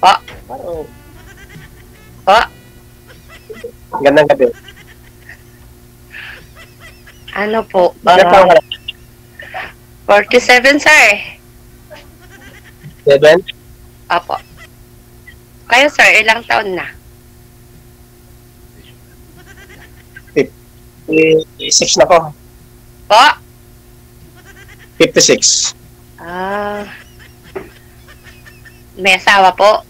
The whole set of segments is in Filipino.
Po, Parang, po. gandang gabi. Ano po? Ilan taon ka na? 47, sir. 7? Opo. Kayo, sir, ilang taon na? 56 na ko. Po? 56. Ah, may asawa po?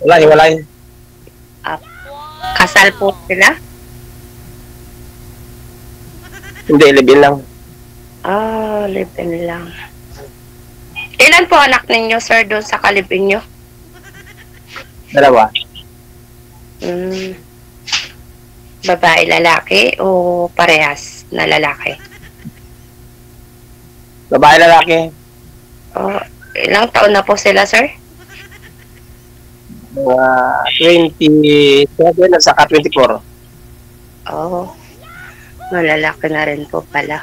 Wala, hiwalay. Kasal po sila? Hindi, live-in lang. Ah, live-in lang. Ilan po anak ninyo, sir, doon sa kalibin nyo? Dalawa. Babae, lalaki o parehas na lalaki? Babae, lalaki. Oh, ilang taon na po sila, sir? Mga 27 at saka 24. Oh, malalaki na rin po pala.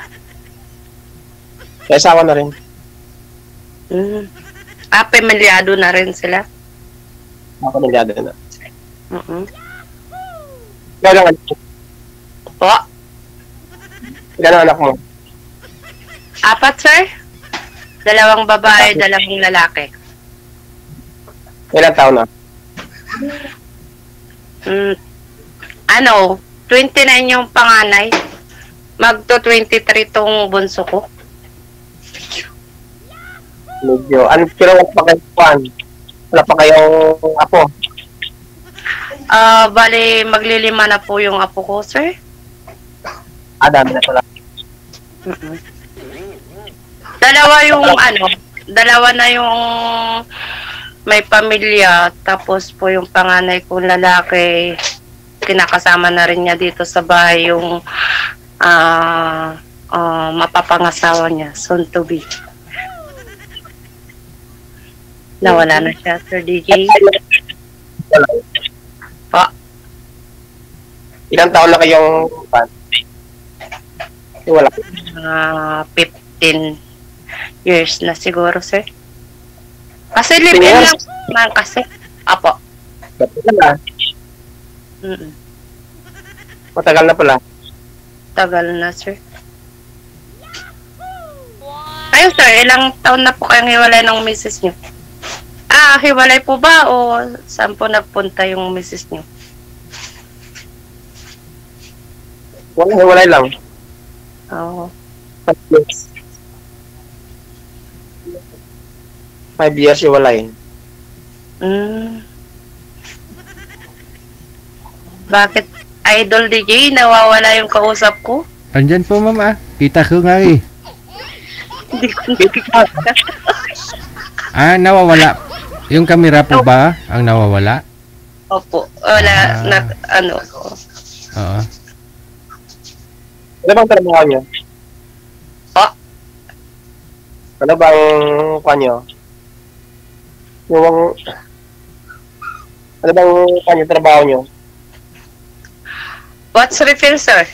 May asawa na rin. Pamilyado na rin sila? Ako nilyado na. Ikaw lang anak mo. Po? Ilan ang anak mo? 4, sir? 2 babae, 2 lalaki. Ilan taon na? 29 yung panganay. Magto 23 tong bunso ko. Medyo. Pero wala pa kayo kuhan. Wala pa kayong apo. Bali, maglilima na po yung apo ko, sir. Dami na pala. Dalawa na yung may pamilya, tapos po yung panganay kong lalaki, kinakasama na rin niya dito sa bahay yung mapapangasawa niya, soon to be. Nawala na siya, Sir DJ. Po. Ilang taon na kayong wala? 15 years na siguro, sir. Kasi live-in lang naman kasi. Apo. Matagal na. Matagal na pala. Tagal na, sir. Ayun, sir, ilang taon na po kayong hiwalay ng misis nyo? Hiwalay po ba o saan po nagpunta yung misis nyo? Hiwalay lang. Oo. 5 years. 5 years hiwalay. Bakit, Idol DJ, nawawala yung kausap ko? Andyan po, ma'am. Kita ko nga eh. Hindi ko nakikita. Nawawala. Yung kamera po ba ang nawawala? Opo. Wala, Oo. Ano bang trabaho niyo? Ano bang kanyo? Ano bang kanyo trabaho niyo? What's refill, sir?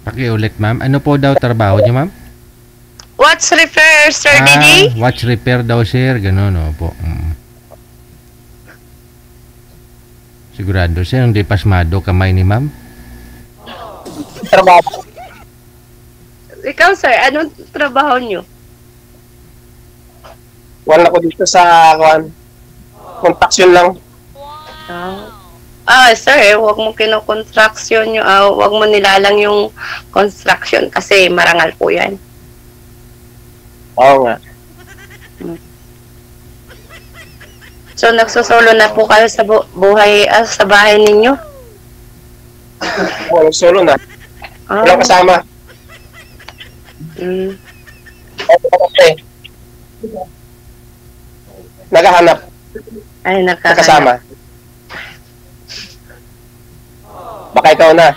Pakiulit, ma'am. Ano po daw trabaho niyo, ma'am? What's repair, Sir Didi? Watch repair daw, sir. Ganun, opo. Sigurado, sir, hindi pasmado kamay ni ma'am? Trabaho. Ikaw, sir, anong trabaho niyo? Wala ko dito sa construction lang. Sir, huwag mo kino-construction yung, huwag mo nilalang yung construction kasi marangal po yan. Oo nga. So, nagsusolo na po kayo sa sa bahay ninyo? Solo na. Walang kasama. Okay. Naghahanap. Ay, nakasama. Baka ikaw na.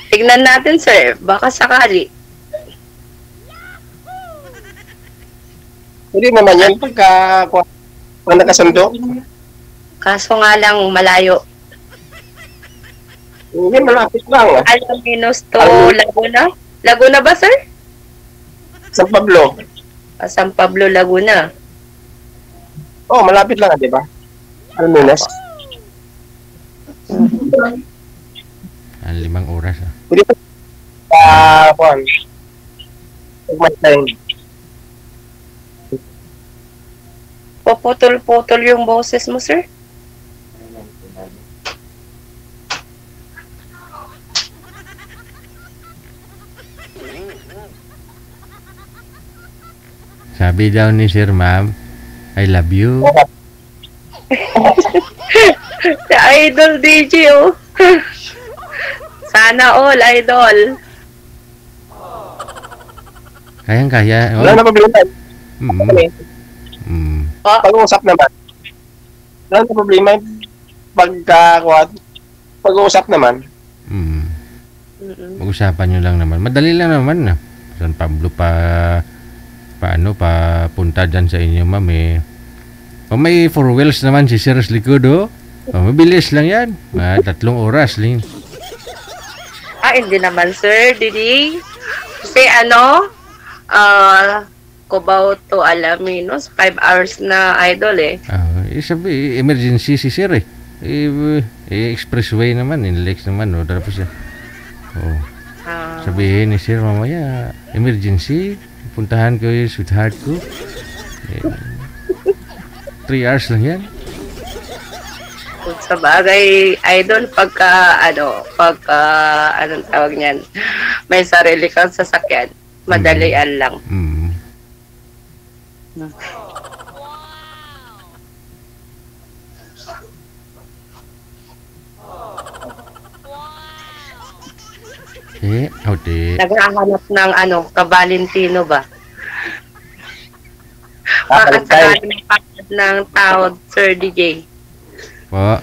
Tignan natin, sir. Baka sakali. Hindi naman yan pag nakasundo. Kaso nga lang malayo. Hindi, malapit lang. Alaminos to Alaminos. Laguna? Laguna ba, sir? San Pablo. San Pablo, Laguna. Oh, malapit lang, di ba? Alaminos. Ang 5 oras. Pwede pa kuhan. Pagmatay. Puputol-putol yung boses mo, sir. Sabi daw ni Sir Ma'am, I love you. Si Idol DJ, oh. Sana all, Idol. Kayang-kaya. Wala na problema. Mm. Mm. Pag-uusap naman. Wala na problema. Pag-uusap naman. Mm. Mm-mm. Mag-usapan nyo lang naman. Madali lang naman na. San Pablo papunta dyan sa inyo, ma'am eh. O may 4 wheels naman si Sir sa likod, oh. O, mabilis lang yan. 3 oras lang. Hindi naman, sir. Didi. Kasi Cubao to Alaminos, 5 hours na, Idol, eh. Sabi, emergency si Sir eh. Expressway naman, inlex naman, oh. Tapos sabihin ni Sir, mamaya, emergency. Puntahan ko yung sweetheart ko. 3 hours lang yan. Kung sa bagay, Idol, anong tawag niyan, may sarili kang sasakyan, madalian lang. Mm. Naghahanap ng kabalintino ba? Valentine. Makasalanan ng tao, Sir DJ. Po.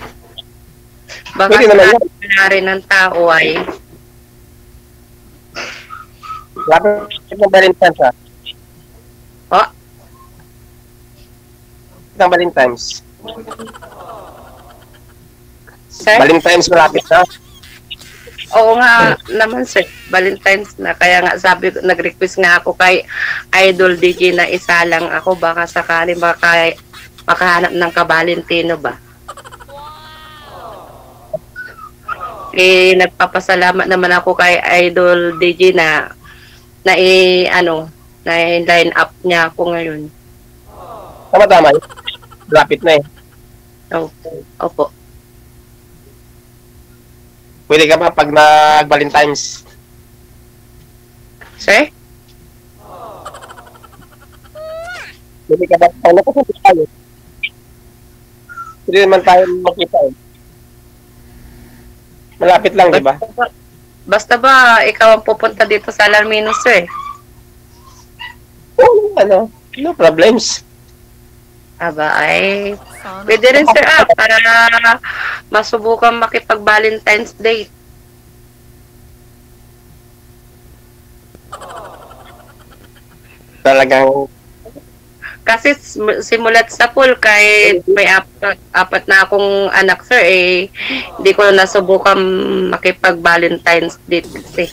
Baka Pwede naman yan. na rin ng tao ay Lapit ng Valentine's, ha? po. Ng Valentine's. Sir? Valentine's malapit na. Oo nga naman, sir. Valentine's na. Kaya nga sabi ko, nag-request nga ako kay Idol DJ na isa lang ako. Baka sakali makahanap ng kabalintino ba? Nagpapasalamat naman ako kay Idol DJ na line up niya ako ngayon. Tama-tama. Malapit na eh. Opo. Pwede ka ba pag nag-Valentine's? Sir? Pwede ka ba pag nakasapit tayo? Pwede naman tayo makita eh. Malapit lang, di ba? Basta ba ikaw ang pupunta dito sa Alaminos, sir? Oo, no problems. Aba, ay pwede rin, sir, para masubukan makipag-Valentine's Day. Talagang Kasi simulat sa pool, kahit may apat na akong anak, sir, hindi ko nasubukan makipag-Valentine's Day kasi.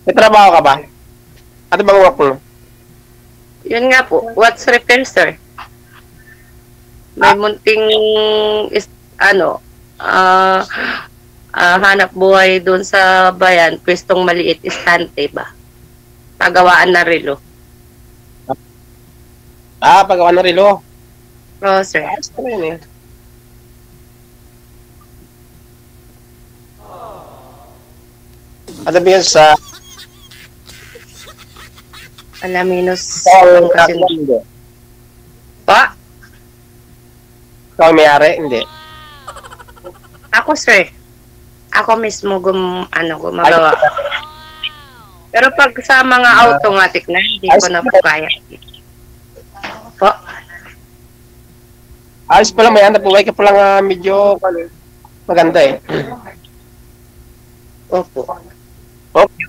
may trabaho ka ba? Ano bang work mo? Yun nga po, what's repair, sir? May munting hanap buhay doon sa bayan, pwestong maliit, istante ba? Pagawaan na relo. Pagawa ng relo. Oo, sir. Ayos na yun eh. Ano ba yun sa Alaminos. Ikaw kasi hindi? pa. Ikaw ang may-ari? Hindi. Ako, sir. Ako mismo gumagawa. Pero pag sa mga automatic na, hindi ko na po kaya. Po. Ayos pa lang, may hanap buhay ka pa lang medyo maganda eh. Opo. Okay.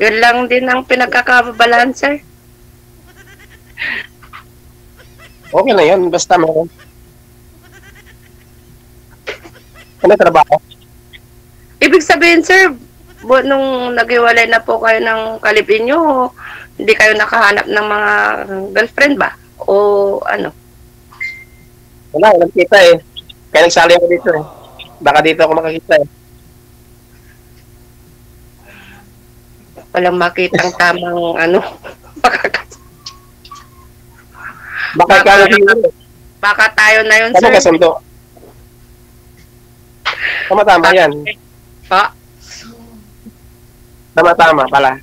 Yun lang din ang pinagkakababalaan, sir. Okay na yun, basta meron. Ano trabaho? Ibig sabihin, sir, nung naghiwalay na po kayo ng kalibin nyo, hindi kayo nakahanap ng mga girlfriend ba? O ano? Wala, nagkita eh. Kaya nagsali ako dito eh. Baka dito ako makakita eh. Walang makitang tamang ano. Baka ikaw na dito. Baka tayo na yun, Ano sir. kasundo? Tama-tama yan. Pa? Tama-tama pala.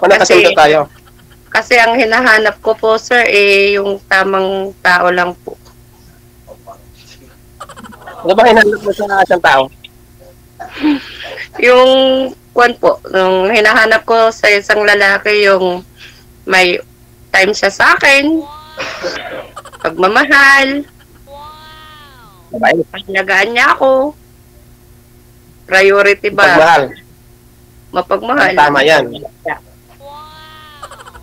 Kung nakasundo tayo. Kasi ang hinahanap ko po, sir, yung tamang tao lang po. Ano ba hinanap mo sa isang tao? Yung kwan po, nung hinahanap ko sa isang lalaki, yung may time siya sa akin, pagmamahal, Babae. paglagaan niya ako, priority ba? Pagmahal. Mapagmahal. Tama yan.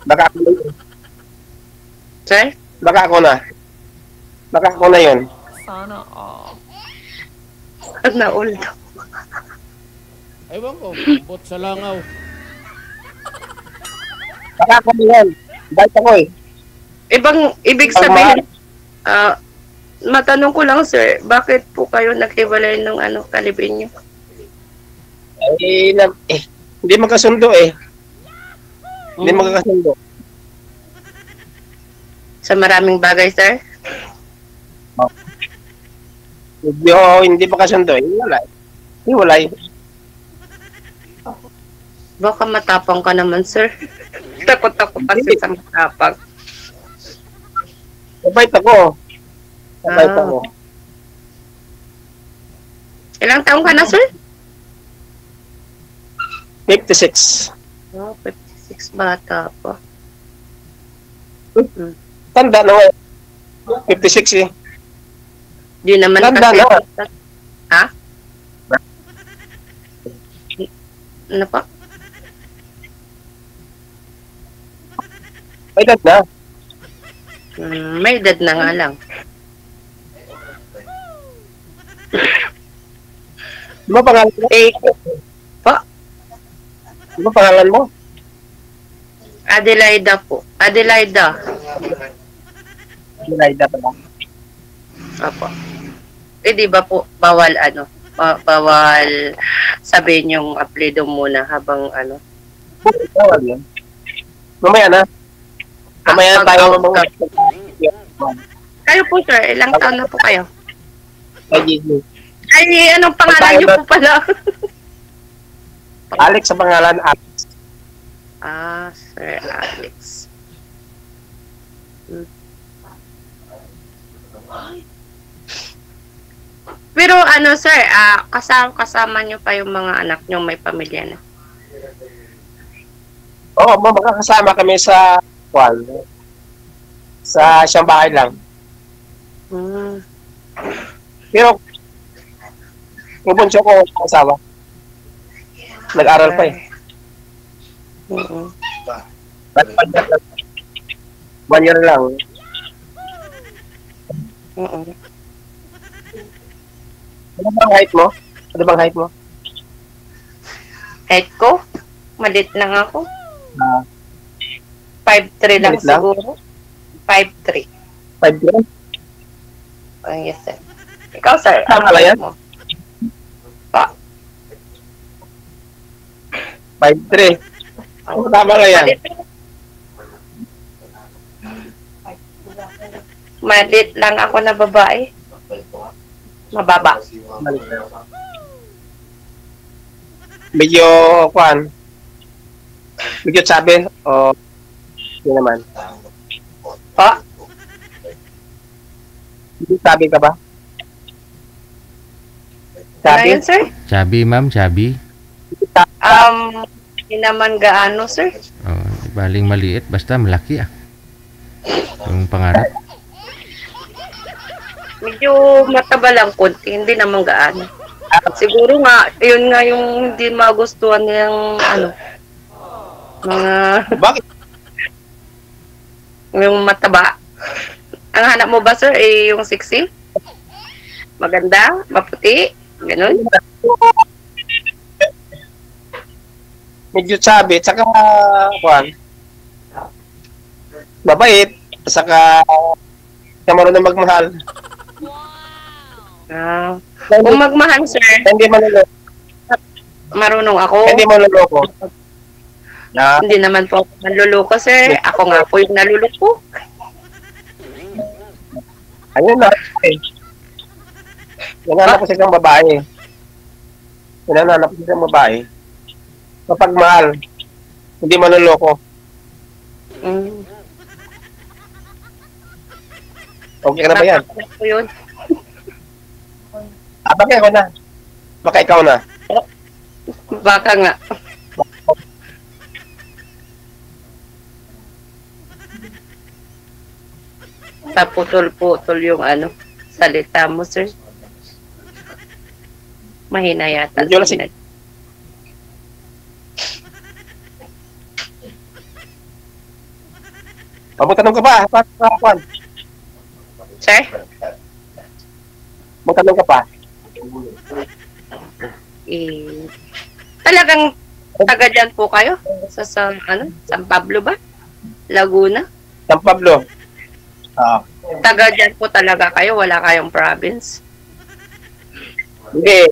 Baka ako na yun. Sir? Baka ako na. Baka ako na yun. Sana all. Naul. Ewan ko, bot sa langaw. Baka ako na yan. Bait ako eh. Ibig sabihin, matanong ko lang, sir, bakit po kayo naghiwalay ng kalibin niyo? Hindi magkasundo eh. Hindi magkakasundo. Sa maraming bagay, sir? Medyo hindi magkasundo eh. Wala. Hiwalay. Baka matapang ka naman, sir. Takot ako kasi sa matapang. Mabait ako. Mabait Ah. ako. Ilang taong ka na, sir? 56. Oh, 56 bata pa. Tanda na ngayon. 56 eh. Di naman Tanda kasi... na. Ha? Ano pa? May edad na. May edad na nga lang. Di ba pangalan mo? Pa? Di ba pangalan mo? Adelaida po. Adelaida. Adelaida pala. Apo. Di ba po, bawal bawal sabihin yung apelido muna habang Bawal yun. Mamaya na. Mamaya na tayo mga... Kayo po, sir, ilang taon na po kayo? Ay, Ay, anong pangalan niyo po pala? Alex sa pangalan. Alex. Sir Alex. Pero sir, kasama niyo pa yung mga anak niyo may pamilya na. Oo, makakasama kami sa sa siyang bahay lang. Pero yung bunso ko asawa. Nag-aral pa eh. Oo. 1 year lang. Oo. Ano bang height mo? Ano bang height mo? Height ko? Malit lang ako. 5'3 lang Malit lang? siguro. 5'3. 5 years? Yes, sir. Ikaw, sir. Tama lang yan? mo? 5'3". Ano tama ka yan? Malit lang ako na babae. Mababa. Medyo, medyo sabi, o, hindi naman. Pa? Hindi sabi ka ba? Ano Sabi? yun, sir? Chubby, ma'am, chubby. Hindi naman gaano, sir. Oh, baling maliit, basta malaki yung pangarap. Medyo mataba lang konti, hindi naman gaano. Siguro nga, yun nga yung hindi magustuhan niyang mga Bakit? yung mataba. Ang hanap mo ba, sir, yung sexy? Maganda? Maputi? Ganun? Medyo chubby, tsaka, kuwan, mabait, saka, siya marunong magmahal. Ah. Kung magmahal, sir, Hindi manloloko. marunong ako. Hindi manloloko. Na, Hindi naman po ako manluloko, sir. Ako nga po yung naluloko. ayun na. Nananap ko silang babae. Nananap ko silang babae. Kapag mahal, hindi manloloko. Mm. Okay ka na ba yan? Napakasarap po yun. Baka ikaw na. Baka ikaw na. Baka nga. Taputol-putol yung salita mo, sir. Mahina yata. Medyo lasing. Magtanong ka pa. Juan. Sir? Magtanong ka pa. Talagang taga dyan po kayo? San Pablo ba? Laguna? San Pablo. Oo. Taga dyan po talaga kayo? Wala kayong province? Hindi.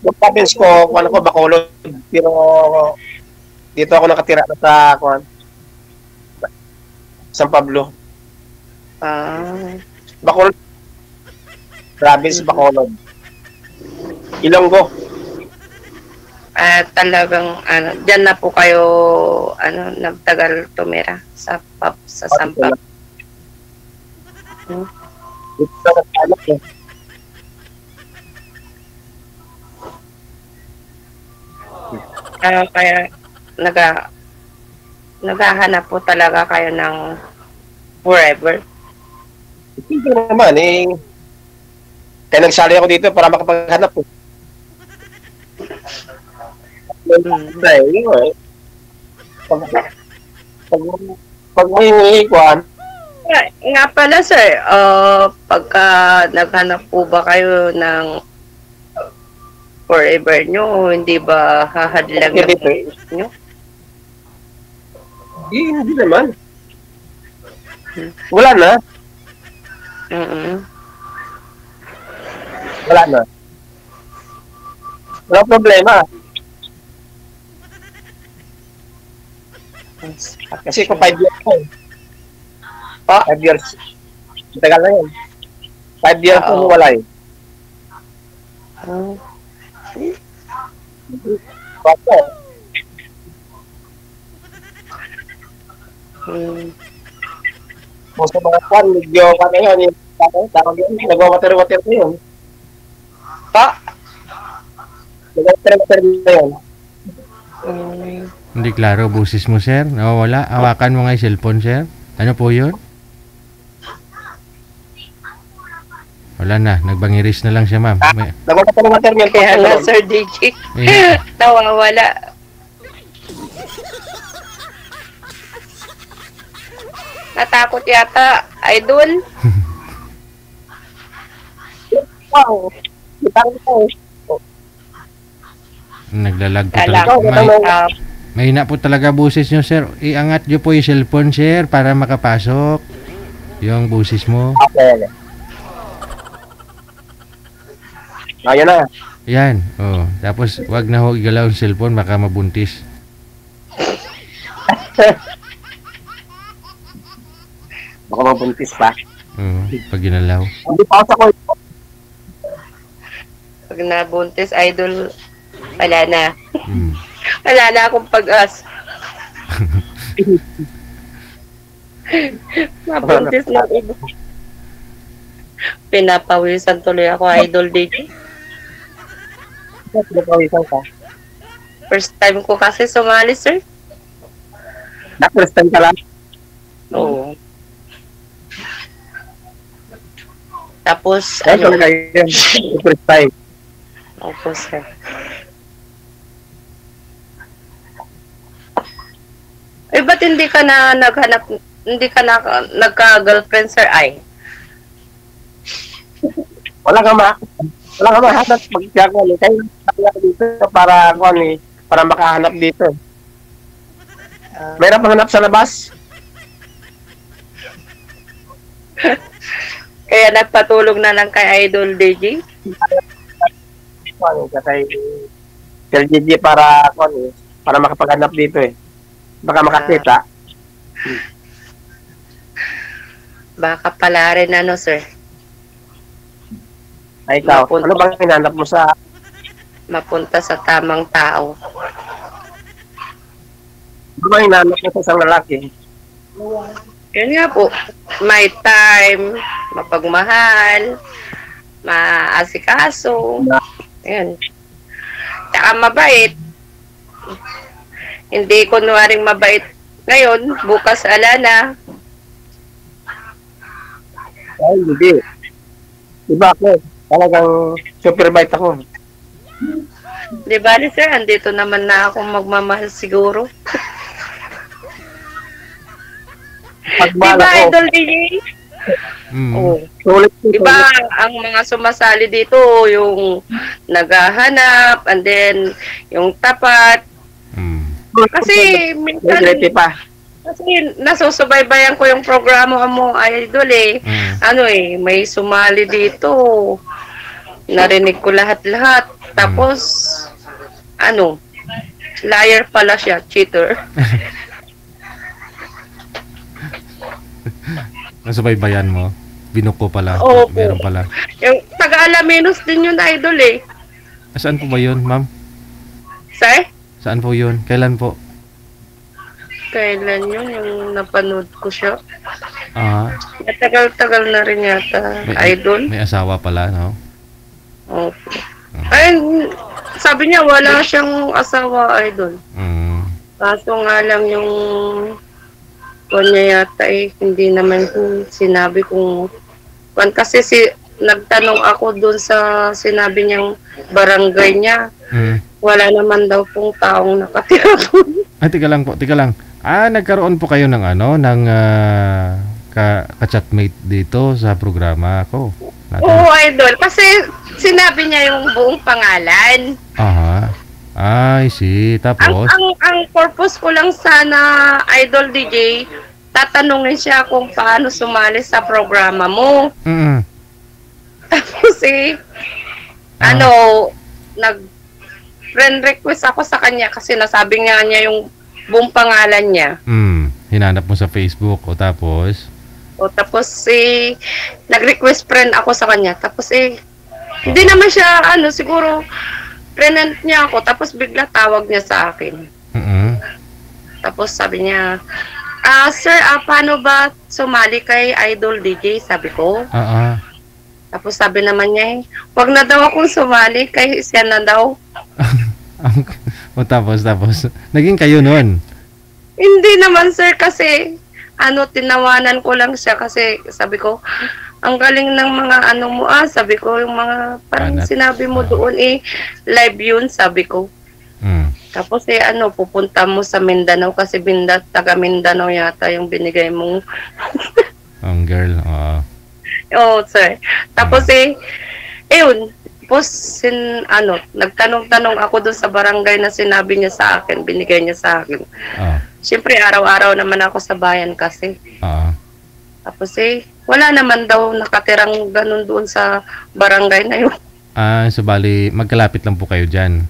Yung province ko, kung ano ko, Bacolod. Pero, dito ako nakatira sa, San Pablo. Ah. Bacolod. Province, Bacolod. Ilonggo. Talagang, dyan na po kayo, nagtagal tumira sa San Pablo. Dito na nagtagalog eh. Kaya, naghahanap po talaga kayo ng forever. Hindi naman eh. Kaya nagsali ako dito para makapaghanap eh. Pag may kuhan, Nga pala, sir, pagka naghanap po ba kayo ng forever nyo, hindi ba hahadlang Hindi, yung business nyo? hindi naman. Wala na. Mm-mm. Wala na. Wala problema. Kasi kung 5 years ko. 5 years. Matagal na yun. 5 years ko wala eh. Oh. Bakit? Kung sa mga kwan, medyo pa na yun. Tawag yun, nagwawater-water na yun. Nagwawater-water na yun. Hindi klaro busis mo, sir. Nawawala. Hawakan mo nga yung cellphone, sir. Ano po yun? Wala na. Nagbangiris na lang siya, ma'am. Nagwawater-water yun. Kaya nga, Sir DJ, nawawala. Natakot yata, idol. Wow. Itang ito. Naglalag po Lalag. talaga. Mahina po talaga busis nyo, sir. Iangat nyo po yung cellphone, sir, para makapasok yung busis mo. Okay. Ayan na. Yan. Oh. Tapos, wag na ho igalaw yung cellphone, baka mabuntis. Baka mabuntis pa. Pag ginalaw. Hindi pa ako. Pag nabuntis, idol, wala na. Mm. Wala na akong pag-as. Mabuntis na iba. Pinapawisan tuloy ako, idol DJ. Napawisan ka. First time ko kasi sumali, sir. First time ka lang. Oo. Tapos, Ay, talaga yun. First time. Opo, sir. Eh, ba't hindi ka na naghanap, hindi ka na nagka-girlfriend, sir? Ay, Wala kang mahanap pagkakon eh. Kaya dito para kung ano eh, para makahanap dito. Mayroon pang hanap sa labas. Kaya nagpatulog na lang kay Idol DJ. Kung ano, kay Sir Gigi para kung ano eh, para makapaghanap dito eh. Baka makakita. Baka pala rin ano, sir. Ay, ikaw, ano bang hinanap mo sa Mapunta sa tamang tao. ano bang hinanap mo sa isang lalaki? Yun nga po. May time, mapagmahal, maasikaso. Ayan. Tsaka mabait. Hindi kunwaring mabait ngayon, bukas alana. Ay, hindi. Diba ako? Talagang super bite ako. Di ba, sir? Andito naman na ako magmamahal siguro. Di Pagmahal ba, ako. Idol DJ? Oo. Sulit ko. Diba, ang mga sumasali dito, yung naghahanap, and then, yung tapat. Kasi, minsan, Regrete pa. kasi nasusubaybayan ko yung programa mo, Idol eh. Ano eh, may sumali dito. Narinig ko lahat-lahat. Tapos, ano, liar pala siya, cheater. Nasubaybayan mo. Binuko pala. Oo po. Meron pala. Yung taga-Alaminos din yun, Idol eh. Saan po ba yun, ma'am? Sir? Saan po yun? Kailan po? Kailan yun yung napanood ko siya? Ah, Matagal-tagal na rin yata, Idol. may asawa pala, no? Opo. Ay, sabi niya wala siyang asawa, Idol. Kaso nga lang yung kanya yata eh, hindi naman sinabi kung kasi nagtanong ako doon sa sinabi niyang barangay niya. Wala naman daw pong taong nakatira doon. Ay, tika lang. Nagkaroon po kayo ng ka-chatmate dito sa programa ko. Oo, Idol. Kasi sinabi niya yung buong pangalan. Aha. I see. Tapos? Ang purpose ko lang sana, Idol DJ, tatanungin siya kung paano sumali sa programa mo. Tapos nag-friend request ako sa kanya kasi nasabi nga niya yung buong pangalan niya. Hinanap mo sa Facebook o tapos? Tapos nag-request friend ako sa kanya. Tapos hindi naman siya siguro friend niya ako. Tapos bigla tawag niya sa akin. Tapos sabi niya, sir, paano ba sumali kay Idol DJ? Sabi ko. Tapos sabi naman niya, wag na daw akong sumali kay siya na daw. Tapos naging kayo nun? Hindi naman, sir, kasi tinawanan ko lang siya kasi sabi ko, ang galing ng mga mo, sabi ko, yung mga parang sinabi mo doon live yun, sabi ko. Tapos pupunta mo sa Mindanao kasi taga Mindanao yata yung binigay mong ang girl, Oo, sir. Tapos yun. Tapos nagtanong-tanong ako doon sa barangay na sinabi niya sa akin, binigay niya sa akin. Siyempre, araw-araw naman ako sa bayan kasi. Tapos wala naman daw nakatirang ganun doon sa barangay na yun. So bali, magkalapit lang po kayo dyan?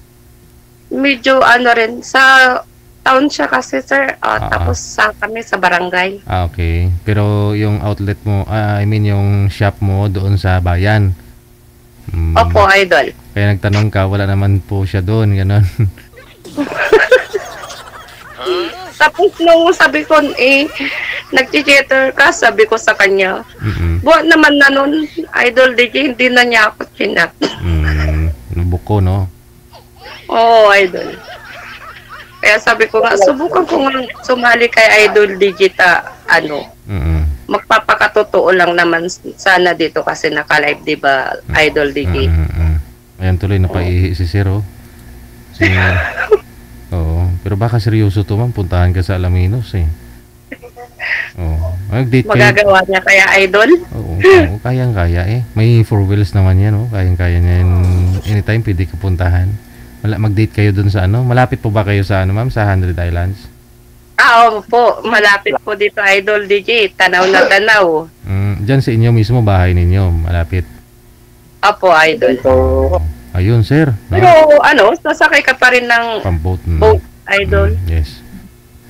Medyo rin, sa town siya kasi, sir. Tapos kami sa barangay. Okay. Pero yung outlet mo, yung shop mo doon sa bayan? Opo, Idol. Kaya nagtanong ka, wala naman po siya doon, gano'n. Tapos nung sabi ko, nag-cheater ka, sabi ko sa kanya. Buwan naman na nun, Idol DJ, hindi na niya ako chinat. Buko, no? Oo, Idol. Kaya sabi ko nga, subukan ko nga sumali kay Idol Digita, magpapakatotoo lang naman sana dito kasi naka-live, di ba, Idol DJ? Ayan tuloy, napaihi si Zero. Oo, pero baka seryoso to, ma'am, puntahan ka sa Alaminos, Oo. Mag-date kayo. Magagawa niya kaya, Idol? Oo. Oo, kayang-kaya eh. May 4 wheels naman yan, oh. Kayang-kaya niya yan. Anytime pwede ka puntahan. Mag-date kayo dun sa ano? Malapit po ba kayo sa ano, ma'am? Sa 100 Islands? Oo po, malapit po dito, Idol DJ. Tanaw na tanaw. Diyan sa inyo mismo, bahay ninyo. Malapit. Opo, Idol. Ito, Ayun, sir. Pero ano, sasakay ka pa rin ng Pamboat. boat, Idol. Yes.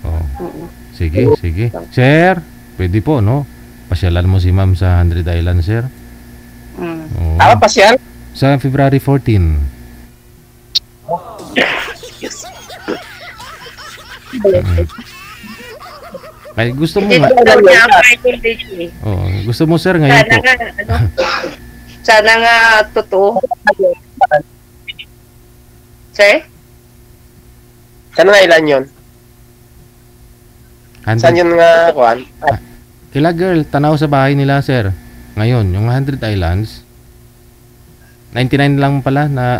Oh. Mm. Sige, sige. Sir, pwede po, no? Pasyalan mo si ma'am sa 100 Islands, sir. Mm. Oo. pasyal? Sa February 14. Ay, gusto mo Hindi nga. daw niya ang Idol DJ. Oh, gusto mo, sir, ngayon Sana po. nga, ano, sana nga totoo. Sir? Saan nga ilan yun? Saan 100. yun nga, kuhan? Kila girl, tanaw sa bahay nila, sir. Ngayon, yung 100 Islands, 99 lang pala na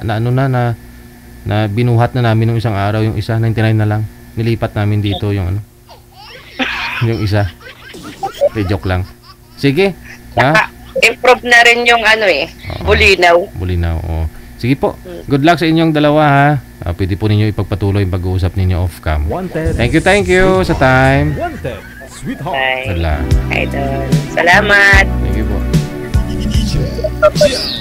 binuhat na namin ng isang araw, yung isa 99 na lang. Nilipat namin dito yung ano. Yung isa. Okay, joke lang. Sige. Ha? Improve na rin yung ano bulinaw. Bulinaw. Oh. Sige po. Good luck sa inyong dalawa ha. Pwede po ninyo ipagpatuloy yung pag-uusap ninyo off-cam. Thank you sa time. Sweetheart. Bye. Wala. Idol. Salamat. Thank you po. Yeah.